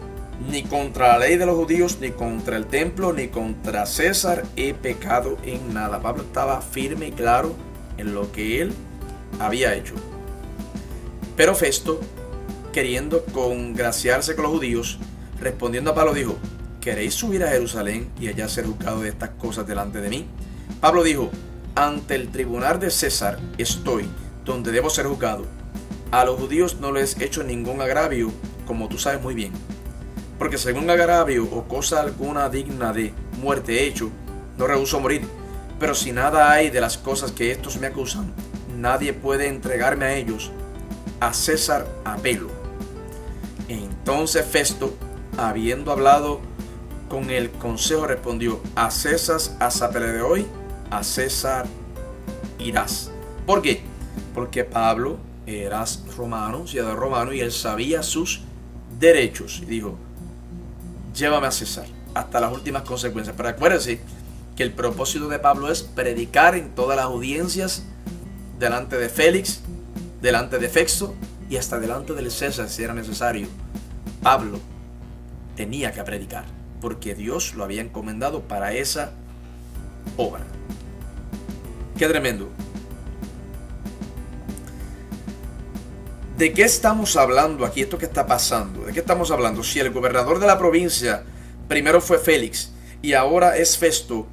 ni contra la ley de los judíos, ni contra el templo, ni contra César he pecado en nada. Pablo estaba firme y claro en lo que él había hecho. Pero Festo, queriendo congraciarse con los judíos, respondiendo a Pablo dijo, ¿queréis subir a Jerusalén y allá ser juzgado de estas cosas delante de mí? Pablo dijo, ante el tribunal de César estoy, donde debo ser juzgado. A los judíos no les he hecho ningún agravio, como tú sabes muy bien. Porque según agravio o cosa alguna digna de muerte he hecho, no rehúso morir. Pero si nada hay de las cosas que estos me acusan, nadie puede entregarme a ellos. A César apelo. Entonces Festo, habiendo hablado con el consejo, respondió, a César apelaré hoy, a César irás. ¿Por qué? Porque Pablo era romano, ciudadano romano, y él sabía sus derechos. Y dijo, llévame a César hasta las últimas consecuencias. Pero acuérdense que el propósito de Pablo es predicar en todas las audiencias, delante de Félix, delante de Festo y hasta delante del César si era necesario. Pablo tenía que predicar porque Dios lo había encomendado para esa obra. Qué tremendo. ¿De qué estamos hablando aquí? Esto que está pasando. ¿De qué estamos hablando? Si el gobernador de la provincia primero fue Félix y ahora es Festo,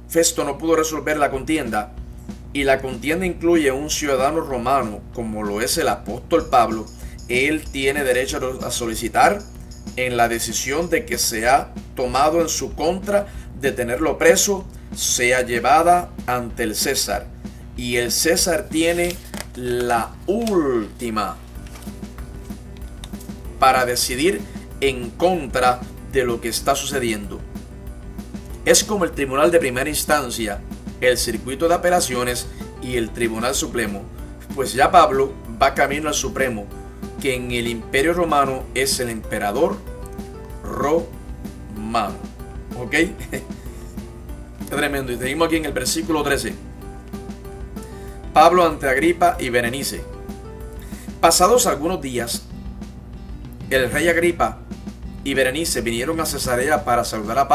Festo no pudo resolver la contienda, y la contienda incluye un ciudadano romano como lo es el apóstol Pablo, él tiene derecho a solicitar en la decisión de que se ha tomado en su contra de tenerlo preso, sea llevada ante el César. Y el César tiene la última para decidir en contra de lo que está sucediendo. Es como el tribunal de primera instancia, el circuito de apelaciones y el tribunal supremo. Pues ya Pablo va camino al supremo, que en el imperio romano es el emperador romano. ¿Ok? Tremendo. Y seguimos aquí en el versículo 13. Pablo ante Agripa y Berenice. Pasados algunos días, el rey Agripa y Berenice vinieron a Cesarea para saludar a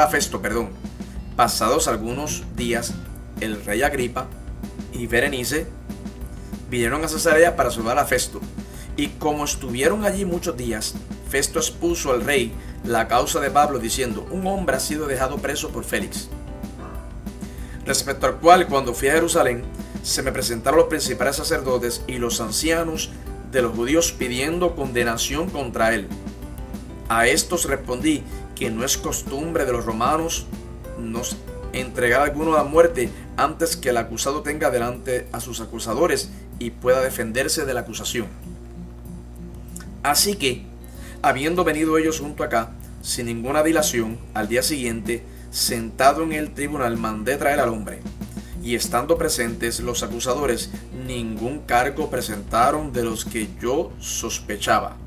Festo. Pasados algunos días, el rey Agripa y Berenice vinieron a Cesarea para saludar a Festo. Y como estuvieron allí muchos días, Festo expuso al rey la causa de Pablo, diciendo, un hombre ha sido dejado preso por Félix, respecto al cual, cuando fui a Jerusalén, se me presentaron los principales sacerdotes y los ancianos de los judíos pidiendo condenación contra él. A estos respondí que no es costumbre de los romanos nos entregar a alguno a muerte antes que el acusado tenga delante a sus acusadores y pueda defenderse de la acusación. Así que Habiendo venido ellos junto acá, sin ninguna dilación, al día siguiente, sentado en el tribunal, mandé traer al hombre. Y estando presentes los acusadores, ningún cargo presentaron de los que yo sospechaba,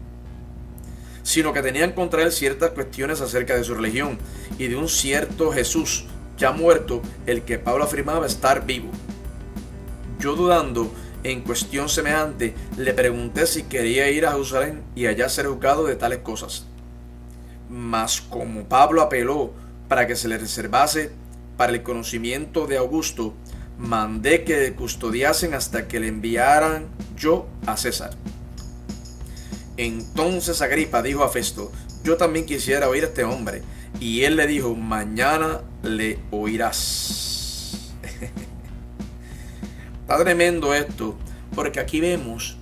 sino que tenían contra él ciertas cuestiones acerca de su religión y de un cierto Jesús, ya muerto, el que Pablo afirmaba estar vivo. Yo, dudando en cuestión semejante, le pregunté si quería ir a Jerusalén y allá ser juzgado de tales cosas. Mas como Pablo apeló para que se le reservase para el conocimiento de Augusto, mandé que le custodiasen hasta que le enviaran yo a César. Entonces Agripa dijo a Festo: yo también quisiera oír a este hombre. Y él le dijo: mañana le oirás. Está tremendo esto, porque aquí vemos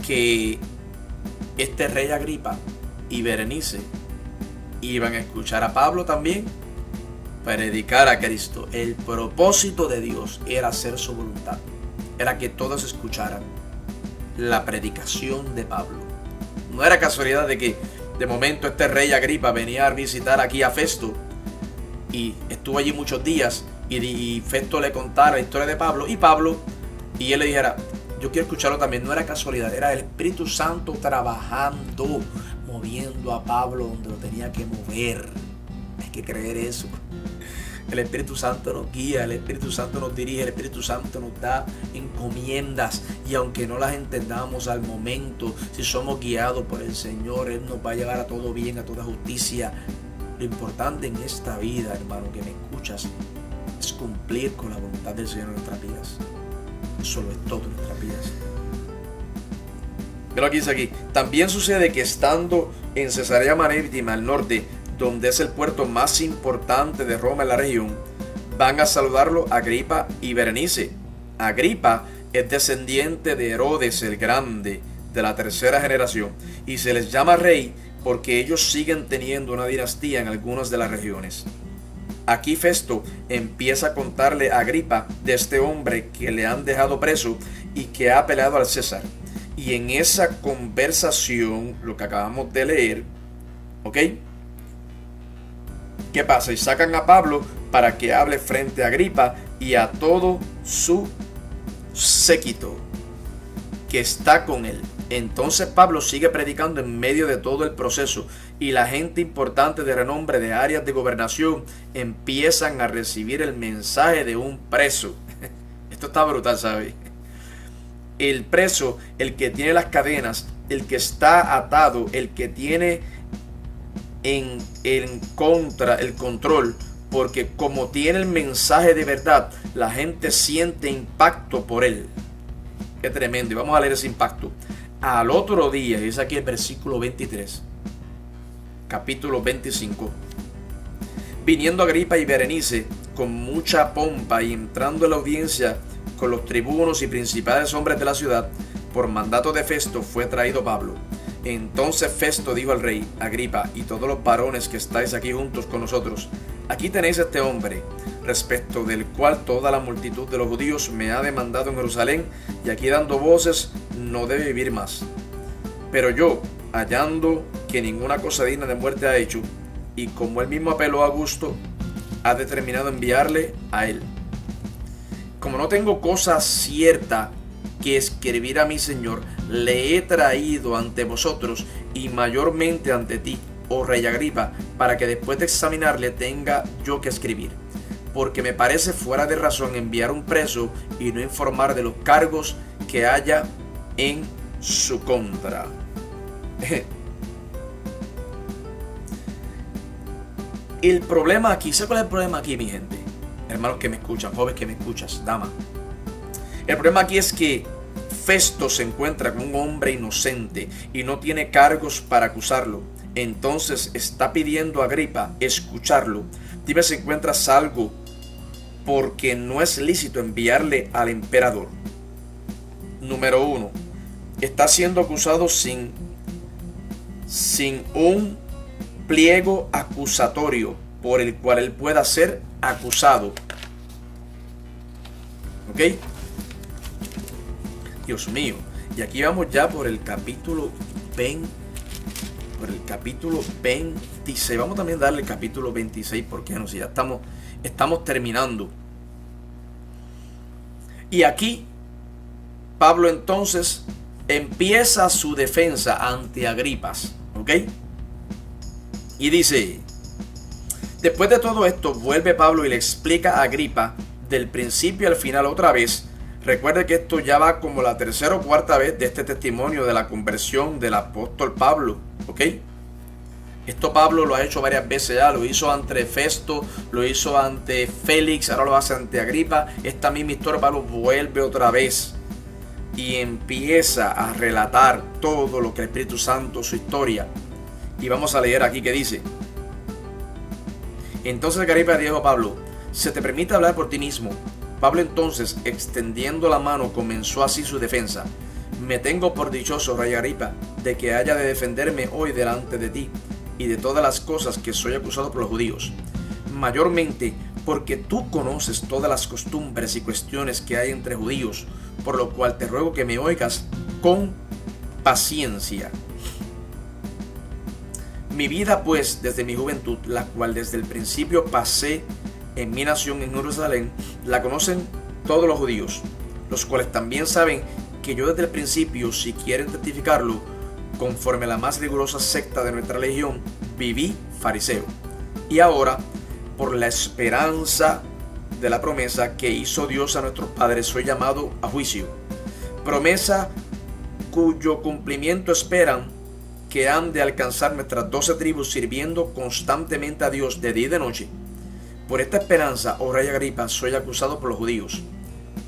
que este rey Agripa y Berenice iban a escuchar a Pablo también predicar a Cristo. El propósito de Dios era hacer su voluntad, era que todos escucharan la predicación de Pablo. No era casualidad de que de momento este rey Agripa venía a visitar aquí a Festo y estuvo allí muchos días y Festo le contara la historia de Pablo y él le dijera: yo quiero escucharlo también. No era casualidad, era el Espíritu Santo trabajando, moviendo a Pablo donde lo tenía que mover. Hay que creer eso. El Espíritu Santo nos guía, el Espíritu Santo nos dirige, el Espíritu Santo nos da encomiendas, y aunque no las entendamos al momento, si somos guiados por el Señor, Él nos va a llevar a todo bien, a toda justicia. Lo importante en esta vida, hermano, que me escuchas, es cumplir con la voluntad del Señor en nuestras vidas. Eso lo es todo en nuestras vidas. Pero aquí dice aquí: también sucede que estando en Cesarea Marítima al norte, donde es el puerto más importante de Roma en la región, van a saludarlo Agripa y Berenice. Agripa es descendiente de Herodes el Grande, de la tercera generación, y se les llama rey porque ellos siguen teniendo una dinastía en algunas de las regiones. Aquí Festo empieza a contarle a Agripa de este hombre que le han dejado preso y que ha peleado al César. Y en esa conversación, lo que acabamos de leer, ¿ok? ¿Qué pasa? Y sacan a Pablo para que hable frente a Agripa y a todo su séquito que está con él. Entonces Pablo sigue predicando en medio de todo el proceso, y la gente importante de renombre de áreas de gobernación empiezan a recibir el mensaje de un preso. Esto está brutal, ¿sabes? El preso, el que tiene las cadenas, el que está atado, el que tiene en contra el control, porque como tiene el mensaje de verdad, la gente siente impacto por él. Qué tremendo. Y vamos a leer ese impacto. Al otro día, dice aquí el versículo 23, capítulo 25: viniendo Agripa y Berenice con mucha pompa y entrando en la audiencia con los tribunos y principales hombres de la ciudad, por mandato de Festo fue traído Pablo. Entonces Festo dijo al rey Agripa y todos los varones que estáis aquí juntos con nosotros: aquí tenéis a este hombre, respecto del cual toda la multitud de los judíos me ha demandado en Jerusalén, y aquí dando voces no debe vivir más. Pero yo, hallando que ninguna cosa digna de muerte ha hecho, y como él mismo apeló a Augusto, ha determinado enviarle a él. Como no tengo cosa cierta que escribir a mi Señor, le he traído ante vosotros y mayormente ante ti, oh rey Agripa, para que después de examinarle tenga yo que escribir. Porque me parece fuera de razón enviar un preso y no informar de los cargos que haya en su contra. El problema aquí, ¿sabes cuál es el problema aquí, mi gente? Hermanos que me escuchan, jóvenes que me escuchas, dama. El problema aquí es que Festo se encuentra con un hombre inocente y no tiene cargos para acusarlo. Entonces está pidiendo a Agripa escucharlo. Dime si encuentras algo, porque no es lícito enviarle al emperador. Número 1. Está siendo acusado sin un pliego acusatorio por el cual él pueda ser acusado. ¿Ok? Dios mío. Y aquí vamos ya por el capítulo 26. por el capítulo 26. Vamos también a darle el capítulo 26, porque no, si ya estamos terminando. Y aquí Pablo entonces empieza su defensa ante Agripas, ¿ok? Y dice, después de todo esto, vuelve Pablo y le explica a Agripa del principio al final otra vez. Recuerde que esto ya va como la tercera o cuarta vez de este testimonio de la conversión del apóstol Pablo, ¿ok? Esto Pablo lo ha hecho varias veces ya, lo hizo ante Festo, lo hizo ante Félix, ahora lo hace ante Agripa. Esta misma historia Pablo vuelve otra vez y empieza a relatar todo lo que el Espíritu Santo, su historia. Y vamos a leer aquí que dice: entonces Agripa dijo a Pablo, ¿se te permite hablar por ti mismo? Pablo entonces, extendiendo la mano, comenzó así su defensa. Me tengo por dichoso, rey Agripa, de que haya de defenderme hoy delante de ti y de todas las cosas que soy acusado por los judíos, mayormente porque tú conoces todas las costumbres y cuestiones que hay entre judíos, por lo cual te ruego que me oigas con paciencia. Mi vida pues desde mi juventud, la cual desde el principio pasé en mi nación en Jerusalén, la conocen todos los judíos, los cuales también saben que yo desde el principio, si quieren testificarlo, conforme a la más rigurosa secta de nuestra religión, viví fariseo. Y ahora, por la esperanza de la promesa que hizo Dios a nuestros padres, soy llamado a juicio. Promesa cuyo cumplimiento esperan que han de alcanzar nuestras 12 tribus, sirviendo constantemente a Dios de día y de noche. Por esta esperanza, oh rey Agripa, soy acusado por los judíos.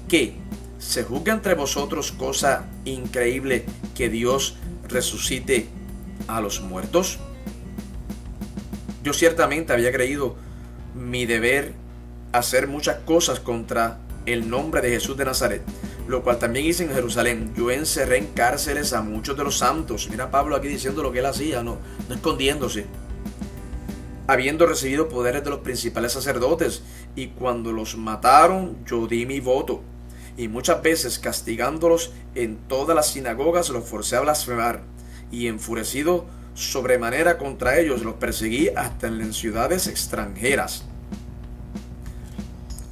¿Qué? ¿Se juzga entre vosotros cosa increíble que Dios resucite a los muertos? Yo ciertamente había creído mi deber hacer muchas cosas contra el nombre de Jesús de Nazaret, lo cual también hice en Jerusalén. Yo encerré en cárceles a muchos de los santos. Mira Pablo aquí diciendo lo que él hacía, no escondiéndose. Habiendo recibido poderes de los principales sacerdotes, y cuando los mataron, yo di mi voto. Y muchas veces, castigándolos en todas las sinagogas, los forcé a blasfemar. Y enfurecido sobremanera contra ellos, los perseguí hasta en las ciudades extranjeras.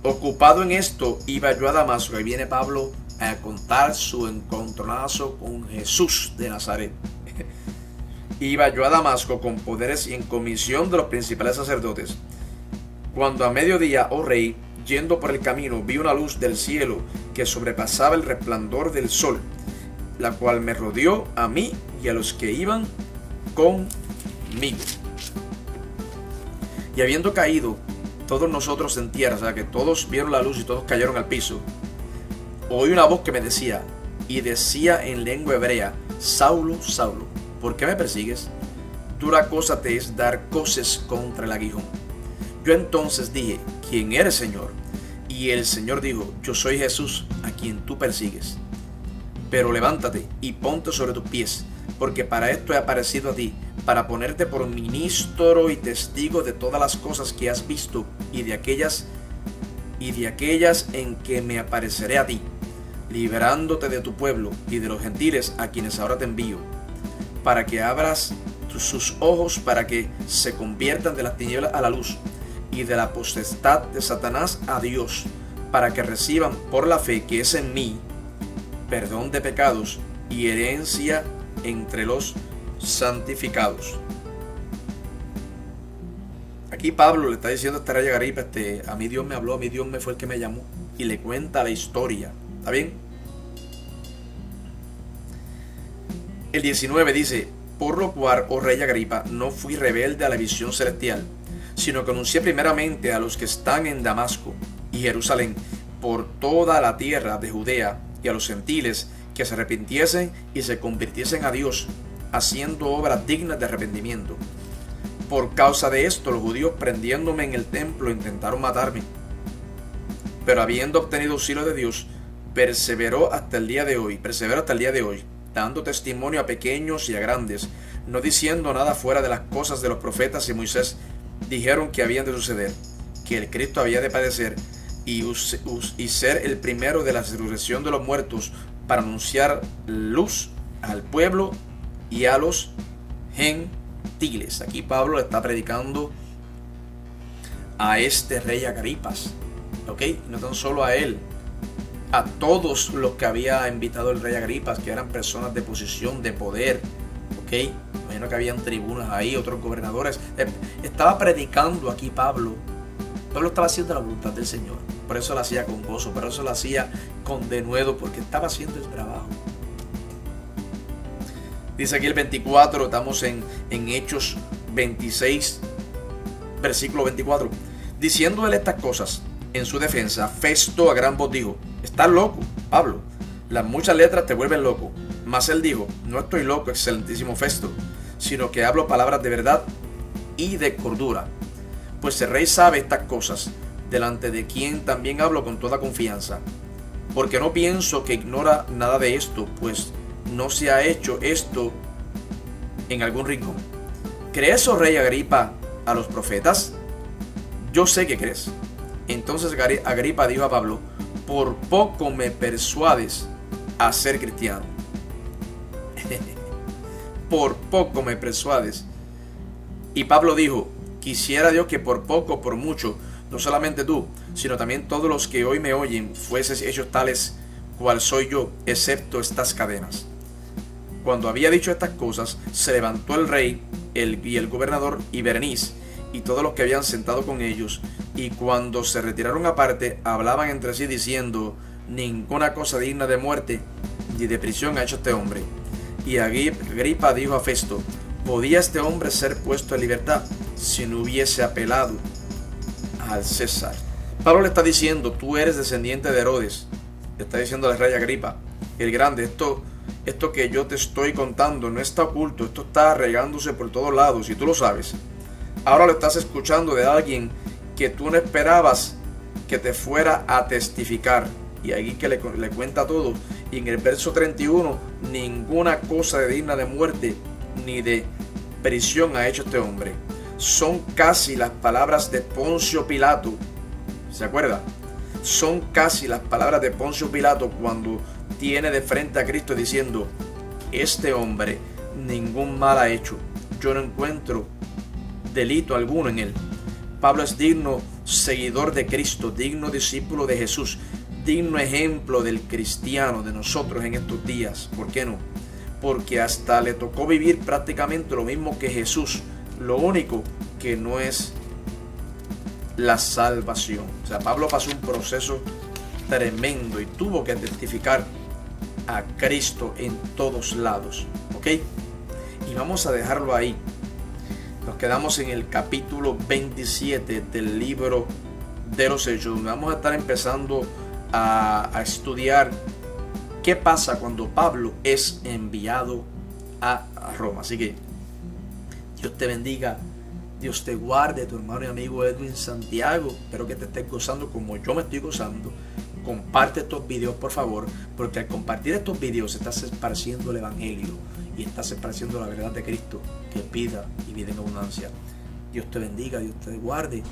Ocupado en esto, iba yo a Damasco. Ahí viene Pablo a contar su encontronazo con Jesús de Nazaret. Iba yo a Damasco con poderes y en comisión de los principales sacerdotes. Cuando a mediodía, oh rey, yendo por el camino, vi una luz del cielo que sobrepasaba el resplandor del sol, la cual me rodeó a mí y a los que iban conmigo. Y habiendo caído todos nosotros en tierra, o sea que todos vieron la luz y todos cayeron al piso, oí una voz que me decía, y decía en lengua hebrea: Saulo, Saulo, ¿por qué me persigues? Dura cosa te es dar coces contra el aguijón. Yo entonces dije: ¿quién eres, Señor? Y el Señor dijo: yo soy Jesús, a quien tú persigues. Pero levántate y ponte sobre tus pies, porque para esto he aparecido a ti, para ponerte por ministro y testigo de todas las cosas que has visto y de aquellas en que me apareceré a ti, liberándote de tu pueblo y de los gentiles a quienes ahora te envío, para que abras sus ojos, para que se conviertan de las tinieblas a la luz y de la potestad de Satanás a Dios, para que reciban por la fe que es en mí perdón de pecados y herencia entre los santificados. Aquí Pablo le está diciendo a este rey Agripa, a mí Dios me habló, a mí Dios me fue el que me llamó, y le cuenta la historia. ¿Está bien? El 19 dice: por lo cual, oh rey Agripa, no fui rebelde a la visión celestial, sino que anuncié primeramente a los que están en Damasco y Jerusalén, por toda la tierra de Judea, y a los gentiles que se arrepintiesen y se convirtiesen a Dios, haciendo obras dignas de arrepentimiento. Por causa de esto, los judíos, prendiéndome en el templo, intentaron matarme. Pero habiendo obtenido auxilio de Dios, persevero hasta el día de hoy, dando testimonio a pequeños y a grandes, no diciendo nada fuera de las cosas de los profetas y Moisés dijeron que habían de suceder, que el Cristo había de padecer y ser el primero de la resurrección de los muertos, para anunciar luz al pueblo y a los gentiles. gentiles. Aquí Pablo le está predicando a este rey Agripas, ¿ok? No tan solo a él, a todos los que había invitado el rey Agripas, que eran personas de posición, de poder, ¿ok? Imagino que habían tribunas ahí, otros gobernadores. Estaba predicando aquí Pablo. Pablo estaba haciendo la voluntad del Señor. Por eso lo hacía con gozo, por eso lo hacía con denuedo, porque estaba haciendo el trabajo. Dice aquí el 24, estamos en Hechos 26, versículo 24. Diciendo él estas cosas en su defensa, Festo a gran voz dijo: estás loco, Pablo, las muchas letras te vuelven loco. Mas él dijo: no estoy loco, excelentísimo Festo, sino que hablo palabras de verdad y de cordura. Pues el rey sabe estas cosas, delante de quien también hablo con toda confianza. Porque no pienso que ignora nada de esto, pues no se ha hecho esto en algún rincón. ¿Crees, oh rey Agripa, a los profetas? Yo sé que crees. Entonces Agripa dijo a Pablo: por poco me persuades a ser cristiano. Por poco me persuades. Y Pablo dijo: quisiera Dios que por poco o por mucho, no solamente tú, sino también todos los que hoy me oyen, fueses hechos tales cual soy yo, excepto estas cadenas. Cuando había dicho estas cosas, se levantó el rey y el gobernador y Berenice y todos los que habían sentado con ellos, y cuando se retiraron aparte, hablaban entre sí diciendo: ninguna cosa digna de muerte ni de prisión ha hecho este hombre. Y Agripa dijo a Festo: ¿podía este hombre ser puesto en libertad si no hubiese apelado al César? Pablo le está diciendo: tú eres descendiente de Herodes. Le está diciendo al rey Agripa el grande: esto que yo te estoy contando no está oculto, esto está regándose por todos lados y tú lo sabes. Ahora lo estás escuchando de alguien que tú no esperabas que te fuera a testificar. Y aquí que le cuenta todo. Y en el verso 31, ninguna cosa digna de muerte ni de prisión ha hecho este hombre. Son casi las palabras de Poncio Pilato. ¿Se acuerda? Son casi las palabras de Poncio Pilato cuando tiene de frente a Cristo diciendo: este hombre ningún mal ha hecho. Yo no encuentro delito alguno en él. Pablo es digno seguidor de Cristo, digno discípulo de Jesús, digno ejemplo del cristiano, de nosotros en estos días. ¿Por qué no? Porque hasta le tocó vivir prácticamente lo mismo que Jesús. Lo único que no es la salvación. O sea, Pablo pasó un proceso tremendo y tuvo que testificar a Cristo en todos lados. ¿Ok? Y vamos a dejarlo ahí. Nos quedamos en el capítulo 27 del libro de los Hechos, donde vamos a estar empezando a estudiar qué pasa cuando Pablo es enviado a Roma. Así que Dios te bendiga, Dios te guarde, tu hermano y amigo Edwin Santiago. Espero que te estés gozando como yo me estoy gozando. Comparte estos videos, por favor, porque al compartir estos videos estás esparciendo el evangelio y estás esparciendo la verdad de Cristo, que es vida y vida en abundancia. Dios te bendiga, Dios te guarde.